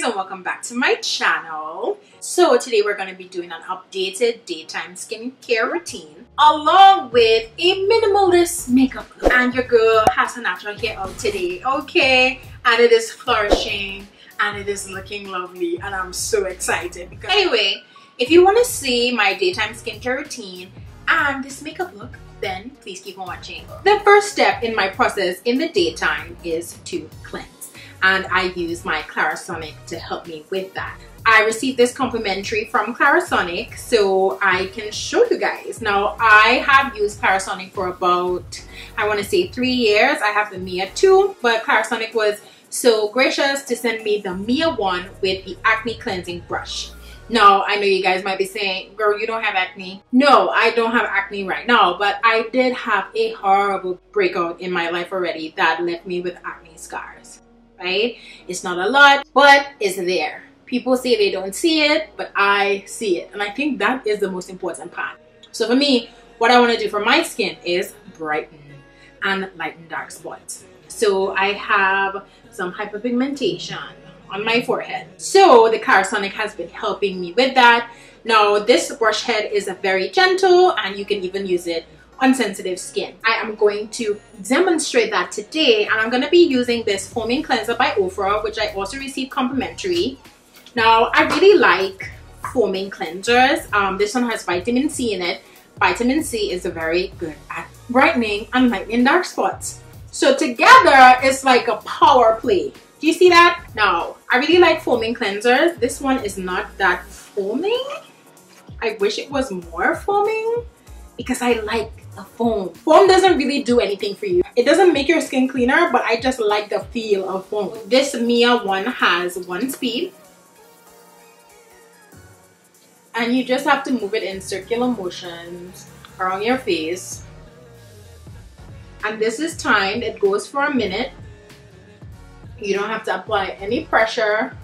and welcome back to my channel. So today we're going to be doing an updated daytime skincare routine along with a minimalist makeup look. And your girl has her natural hair out today, okay? And it is flourishing and it is looking lovely and I'm so excited. Because anyway, if you want to see my daytime skincare routine and this makeup look, then please keep on watching. The first step in my process in the daytime is to cleanse. And I use my Clarisonic to help me with that. I received this complimentary from Clarisonic, so I can show you guys. Now, I have used Clarisonic for about, I want to say 3 years. I have the Mia 2, but Clarisonic was so gracious to send me the Mia 1 with the acne cleansing brush. Now, I know you guys might be saying, girl, you don't have acne. No, I don't have acne right now, but I did have a horrible breakout in my life already that left me with acne scars. Right? It's not a lot, but it's there. People say they don't see it, but I see it. And I think that is the most important part. So for me, what I want to do for my skin is brighten and lighten dark spots. So I have some hyperpigmentation on my forehead. So the Clarisonic has been helping me with that. Now this brush head is a very gentle and you can even use it on sensitive skin. I am going to demonstrate that today, and I'm going to be using this foaming cleanser by Ofra, which I also received complimentary. Now I really like foaming cleansers. This one has vitamin C in it. Vitamin C is very good at brightening and lightening dark spots. So together it's like a power play. Do you see that? Now I really like foaming cleansers. This one is not that foaming. I wish it was more foaming because I like the foam. Foam doesn't really do anything for you. It doesn't make your skin cleaner, but I just like the feel of foam. This Mia 1 has 1 speed. And you just have to move it in circular motions around your face. And this is timed. It goes for a minute. You don't have to apply any pressure.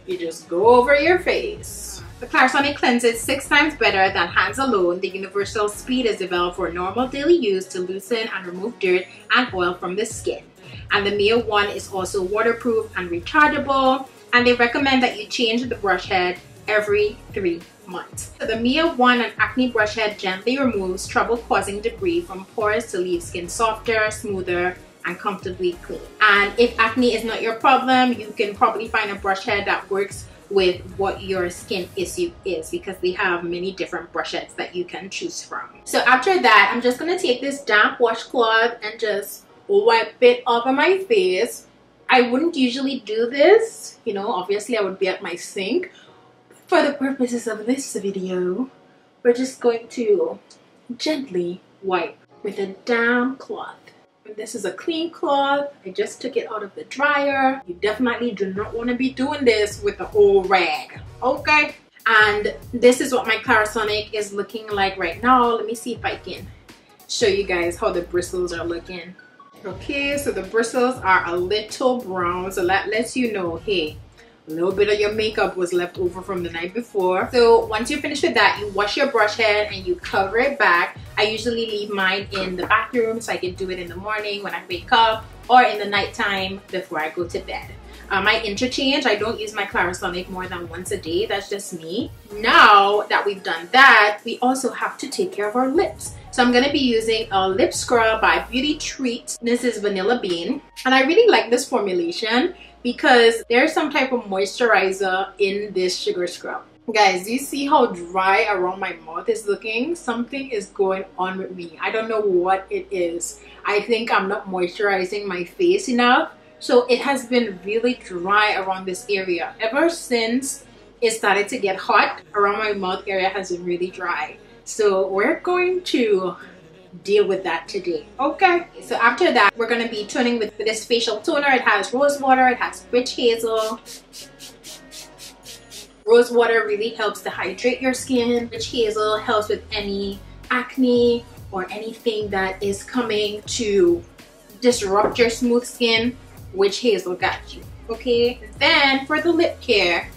You just go over your face. The Clarisonic cleanses 6 times better than hands alone. The universal speed is developed for normal daily use to loosen and remove dirt and oil from the skin. And the Mia 1 is also waterproof and rechargeable. And they recommend that you change the brush head every 3 months. So the Mia 1 and acne brush head gently removes trouble-causing debris from pores to leave skin softer, smoother, and comfortably clean. And if acne is not your problem, you can probably find a brush head that works with what your skin issue is, because they have many different brush heads that you can choose from. So after that, I'm just going to take this damp washcloth and just wipe it off of my face. I wouldn't usually do this, you know, obviously I would be at my sink. For the purposes of this video, we're just going to gently wipe with a damp cloth. This is a clean cloth. I just took it out of the dryer. You definitely do not want to be doing this with an old rag, okay? And this is what my Clarisonic is looking like right now. Let me see if I can show you guys how the bristles are looking. Okay, so the bristles are a little brown, so that lets you know, hey, a little bit of your makeup was left over from the night before. So once you're finished with that, you wash your brush head and you cover it back. I usually leave mine in the bathroom so I can do it in the morning when I wake up, or in the nighttime before I go to bed. I interchange. I don't use my Clarisonic more than once a day. That's just me. Now that we've done that, we also have to take care of our lips. So I'm going to be using a lip scrub by Beauty Treat. This is Vanilla Bean. And I really like this formulation because there's some type of moisturizer in this sugar scrub. Guys, do you see how dry around my mouth is looking? Something is going on with me. I don't know what it is. I think I'm not moisturizing my face enough. So it has been really dry around this area. Ever since it started to get hot, around my mouth area has been really dry. So we're going to deal with that today, okay? So after that, we're going to be toning with this facial toner. It has rose water, it has witch hazel. Rose water really helps to hydrate your skin. Witch hazel helps with any acne or anything that is coming to disrupt your smooth skin. Witch hazel got you, okay? Then for the lip care,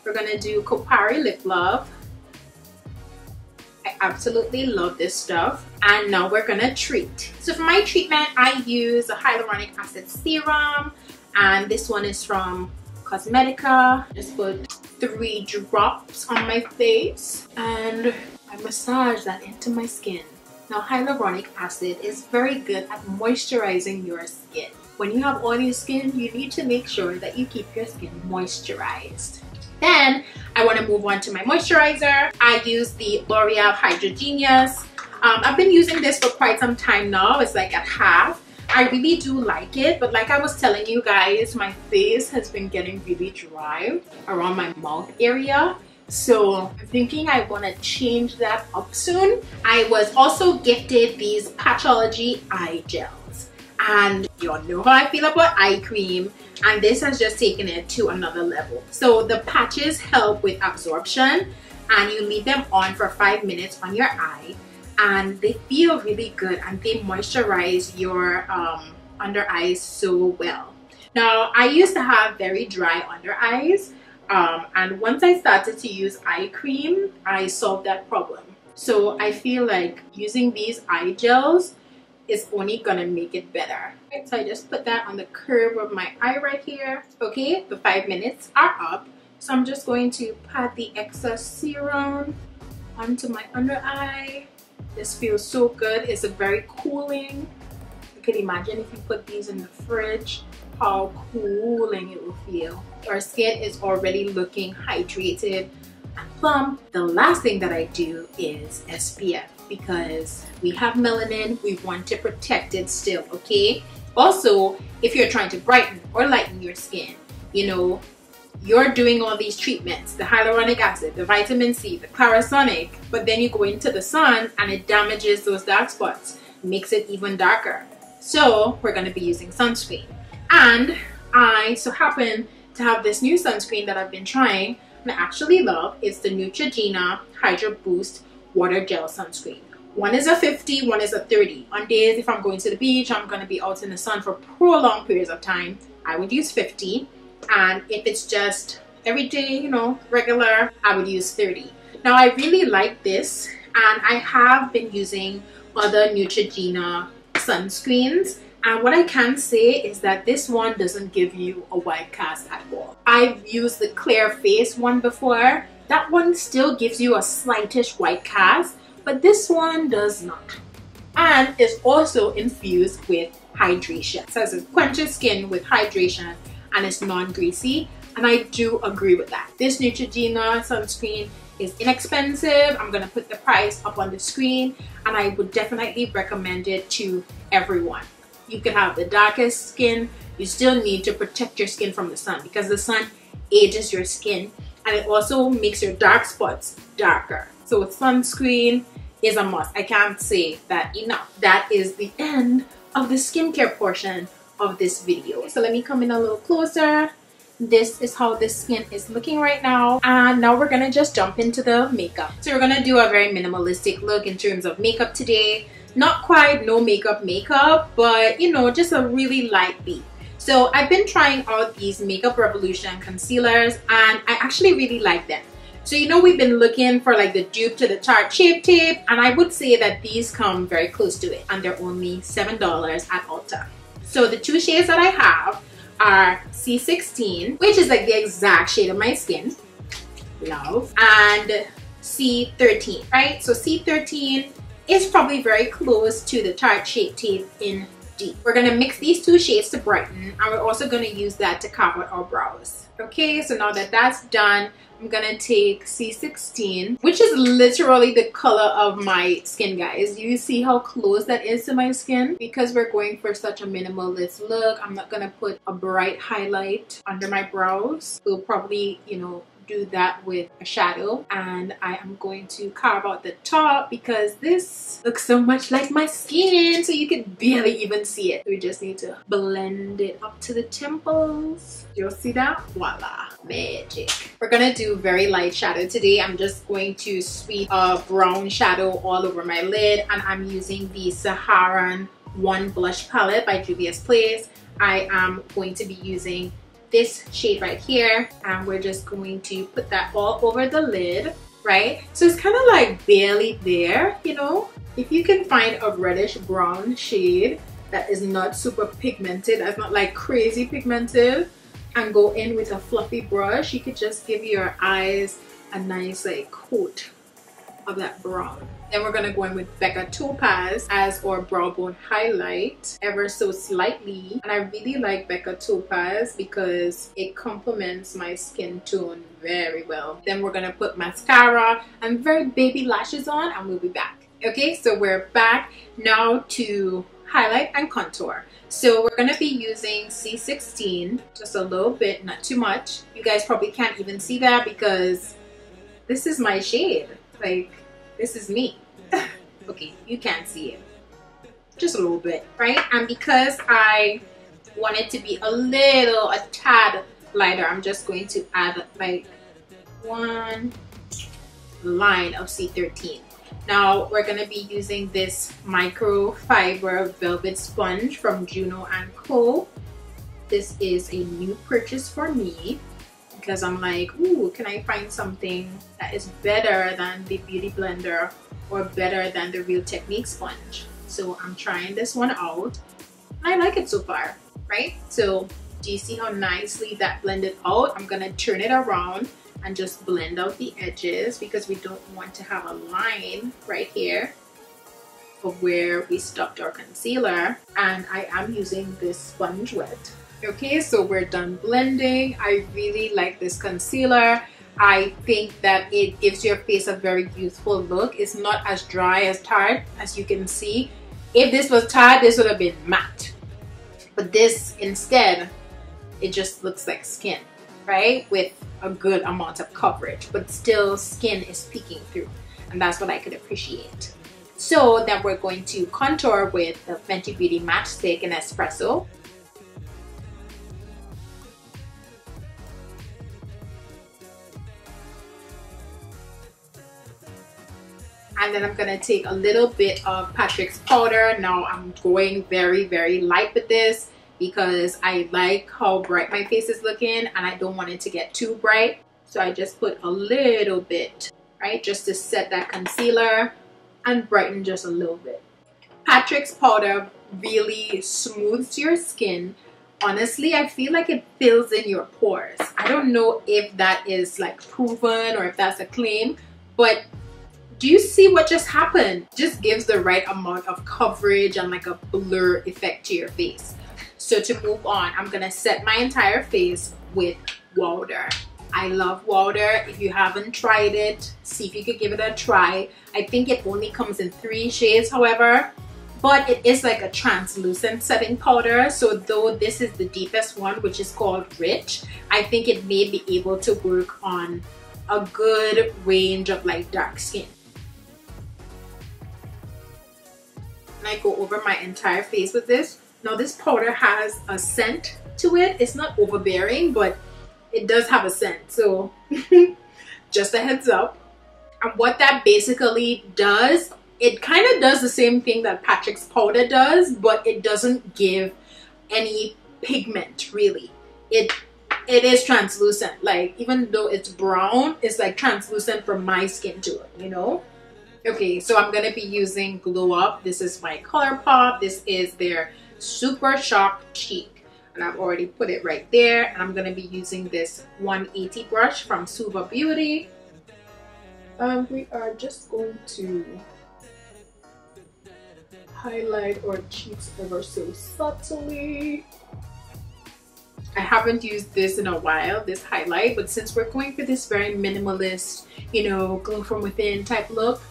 we're gonna do KOPARI Lip Love. I absolutely love this stuff. And now we're gonna treat. So for my treatment, I use a hyaluronic acid serum, and this one is from COSMEDICA. Just put 3 drops on my face and I massage that into my skin. Now, hyaluronic acid is very good at moisturizing your skin. When you have oily skin, you need to make sure that you keep your skin moisturized. Then I want to move on to my moisturizer. I use the L'Oreal Hydra. I've been using this for quite some time now. It's like at half. I really do like it, but like I was telling you guys, my face has been getting really dry around my mouth area. So I'm thinking I want to change that up soon. I was also gifted these PATCHOLOGY eye gels. And you all know how I feel about eye cream. And this has just taken it to another level. So the patches help with absorption. And you leave them on for 5 minutes on your eye. And they feel really good. And they moisturize your under eyes so well. Now, I used to have very dry under eyes. And once I started to use eye cream, I solved that problem. So I feel like using these eye gels is only gonna make it better. Right, so I just put that on the curve of my eye right here. Okay, the 5 minutes are up. So I'm just going to pat the excess serum onto my under eye. This feels so good. It's a very cooling. You could imagine if you put these in the fridge, how cooling it will feel. Our skin is already looking hydrated and plump. The last thing that I do is SPF because we have melanin, we want to protect it still, okay? Also, if you're trying to brighten or lighten your skin, you know, you're doing all these treatments, the hyaluronic acid, the vitamin C, the Clarisonic, but then you go into the sun and it damages those dark spots, makes it even darker. So we're gonna be using sunscreen. And I so happen to have this new sunscreen that I've been trying and I actually love. It's the Neutrogena Hydra Boost Water Gel Sunscreen. One is a 50, one is a 30. On days if I'm going to the beach, I'm going to be out in the sun for prolonged periods of time, I would use 50. And if it's just everyday, you know, regular, I would use 30. Now I really like this and I have been using other Neutrogena sunscreens. And what I can say is that this one doesn't give you a white cast at all. I've used the Clear Face one before. That one still gives you a slightish white cast, but this one does not. And it's also infused with hydration. It says it quenches skin with hydration and it's non-greasy. And I do agree with that. This Neutrogena sunscreen is inexpensive. I'm gonna put the price up on the screen and I would definitely recommend it to everyone. You can have the darkest skin, you still need to protect your skin from the sun because the sun ages your skin and it also makes your dark spots darker. So sunscreen is a must. I can't say that enough. That is the end of the skincare portion of this video. So let me come in a little closer. This is how this skin is looking right now. And now we're gonna just jump into the makeup. So we're gonna do a very minimalistic look in terms of makeup today. Not quite no makeup, but you know, just a really light beat. So I've been trying out these Makeup Revolution concealers and I actually really like them. So you know, we've been looking for like the dupe to the Tarte Shape Tape and I would say that these come very close to it and they're only $7 at Ulta. So the two shades that I have are C16, which is like the exact shade of my skin, love, and C13, right? So C13 is probably very close to the Tarte Shape Tape in deep. We're gonna mix these two shades to brighten and we're also gonna use that to carve out our brows. Okay, so now that that's done, I'm gonna take C16, which is literally the color of my skin, guys. You see how close that is to my skin? Because we're going for such a minimalist look, I'm not gonna put a bright highlight under my brows. We'll probably, you know, do that with a shadow and I am going to carve out the top because this looks so much like my skin so you can barely even see it. We just need to blend it up to the temples. You'll see that? Voila, magic. We're gonna do very light shadow today. I'm just going to sweep a brown shadow all over my lid and I'm using the Saharan One Blush Palette by Juvia's Place. I am going to be using this shade right here and we're just going to put that all over the lid, right? So it's kind of like barely there, you know? If you can find a reddish brown shade that is not super pigmented, that's not like crazy pigmented, and go in with a fluffy brush. You could just give your eyes a nice like coat of that brown. Then we're gonna go in with BECCA Topaz as our brow bone highlight ever so slightly. And I really like BECCA Topaz because it complements my skin tone very well. Then we're gonna put mascara and very baby lashes on, and we'll be back. Okay, so we're back now to highlight and contour. So we're gonna be using C16, just a little bit, not too much. You guys probably can't even see that because this is my shade. Like, this is me. Okay, you can't see it. Just a little bit, right? And because I want it to be a tad lighter, I'm just going to add like one line of C13. Now we're going to be using this microfiber velvet sponge from JUNO & Co. This is a new purchase for me because I'm like, ooh, can I find something that is better than the Beauty Blender or better than the Real Technique sponge? So I'm trying this one out. I like it so far, right? So do you see how nicely that blended out? I'm gonna turn it around and just blend out the edges because we don't want to have a line right here of where we stopped our concealer. And I am using this sponge wet. Okay, so we're done blending. I really like this concealer. I think that it gives your face a very youthful look. It's not as dry as Tarte, as you can see. If this was Tarte, this would have been matte. But this, instead, it just looks like skin, right? With a good amount of coverage, but still skin is peeking through. And that's what I could appreciate. So then we're going to contour with the Fenty Beauty Matchstick in Espresso. And then I'm gonna take a little bit of Patrick's powder. Now I'm going very, very light with this because I like how bright my face is looking and I don't want it to get too bright. So I just put a little bit, right? Just to set that concealer and brighten just a little bit. Patrick's powder really smooths your skin. Honestly, I feel like it fills in your pores. I don't know if that is like proven or if that's a claim, but do you see what just happened? Just gives the right amount of coverage and like a blur effect to your face. So to move on, I'm gonna set my entire face with water. I love water. If you haven't tried it, see if you could give it a try. I think it only comes in 3 shades, however, but it is like a translucent setting powder. So though this is the deepest one, which is called Rich, I think it may be able to work on a good range of like dark skin. And I go over my entire face with this. Now this powder has a scent to it. It's not overbearing, but it does have a scent. So just a heads up. And what that basically does, it kind of does the same thing that Patrick's powder does, but it doesn't give any pigment really. It is translucent. Like even though it's brown, it's like translucent from my skin to it, you know? Okay, so I'm gonna be using Glow Up. This is my ColourPop. This is their Super Shock Cheek. And I've already put it right there. And I'm gonna be using this 180 brush from Suva Beauty. We are just going to highlight our cheeks ever so subtly. I haven't used this in a while, this highlight, but since we're going for this very minimalist, you know, glow from within type look,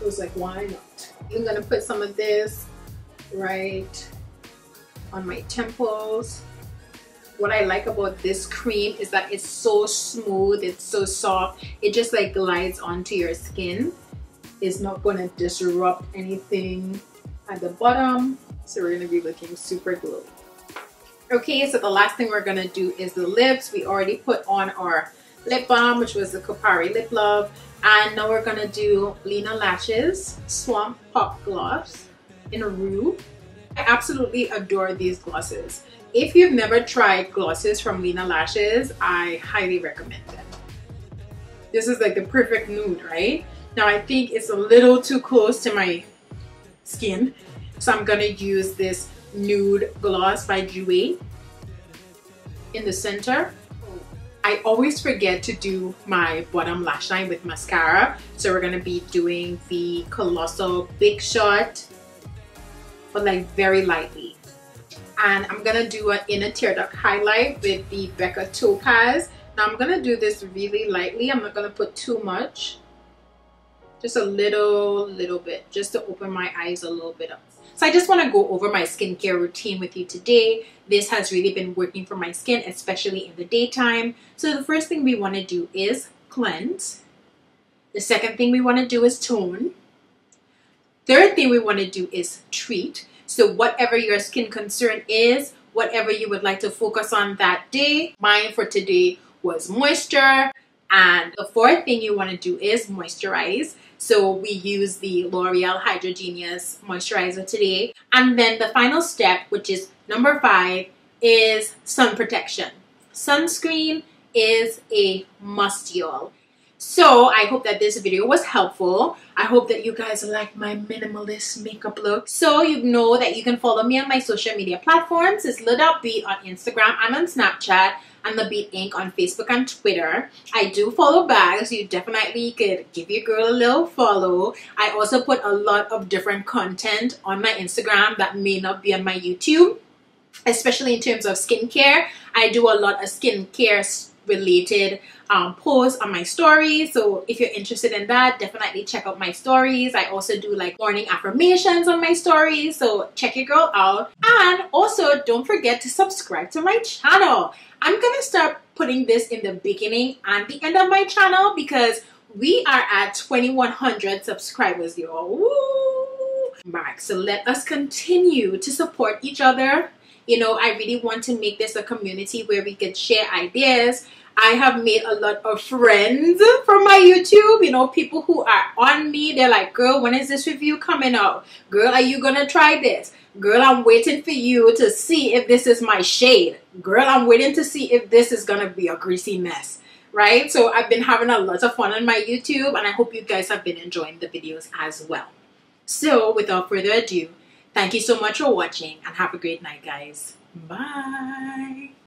I was like, why not? I'm gonna put some of this right on my temples. What I like about this cream is that it's so smooth, it's so soft. It just like glides onto your skin. It's not gonna disrupt anything at the bottom. So we're gonna be looking super glowy. Okay, so the last thing we're gonna do is the lips. We already put on our lip balm, which was the KOPARI Lip Love. And now we're gonna do LENA Lashes Swamp Pop Gloss in ROUX. I absolutely adore these glosses. If you've never tried glosses from LENA Lashes, I highly recommend them. This is like the perfect nude, right? Now I think it's a little too close to my skin, so I'm gonna use this Nude Gloss by JOUER. in the center. I always forget to do my bottom lash line with mascara, so we're gonna be doing the Colossal Big Shot, but like very lightly. And I'm gonna do an inner tear duct highlight with the BECCA Topaz. Now I'm gonna do this really lightly. I'm not gonna put too much, just a little bit, just to open my eyes a little bit up. So I just want to go over my skincare routine with you today. This has really been working for my skin, especially in the daytime. So the first thing we want to do is cleanse. The second thing we want to do is tone. Third thing we want to do is treat. So whatever your skin concern is, whatever you would like to focus on that day, mine for today was moisture. And the fourth thing you want to do is moisturize. So we use the L'Oreal Hydra Genius moisturizer today. And then the final step, which is number 5, is sun protection. Sunscreen is a must, y'all. So I hope that this video was helpful. I hope that you guys like my minimalist makeup look. So you know that you can follow me on my social media platforms. It's Beat on Instagram. I'm on Snapchat. And The Beat Inc. on Facebook and Twitter. I do follow back, so you definitely could give your girl a little follow. I also put a lot of different content on my Instagram that may not be on my YouTube, especially in terms of skincare. I do a lot of skincare related posts on my stories, so if you're interested in that, definitely check out my stories. I also do like morning affirmations on my stories, so check your girl out. And also don't forget to subscribe to my channel. I'm gonna start putting this in the beginning and the end of my channel because we are at 2,100 subscribers, y'all. Woo! Mark, so let us continue to support each other. You know, I really want to make this a community where we can share ideas. I have made a lot of friends from my YouTube, you know, people who are on me. They're like, girl, when is this review coming out? Girl, are you gonna try this? Girl, I'm waiting for you to see if this is my shade. Girl, I'm waiting to see if this is gonna be a greasy mess, right? So I've been having a lot of fun on my YouTube, and I hope you guys have been enjoying the videos as well. So without further ado, thank you so much for watching, and have a great night, guys. Bye.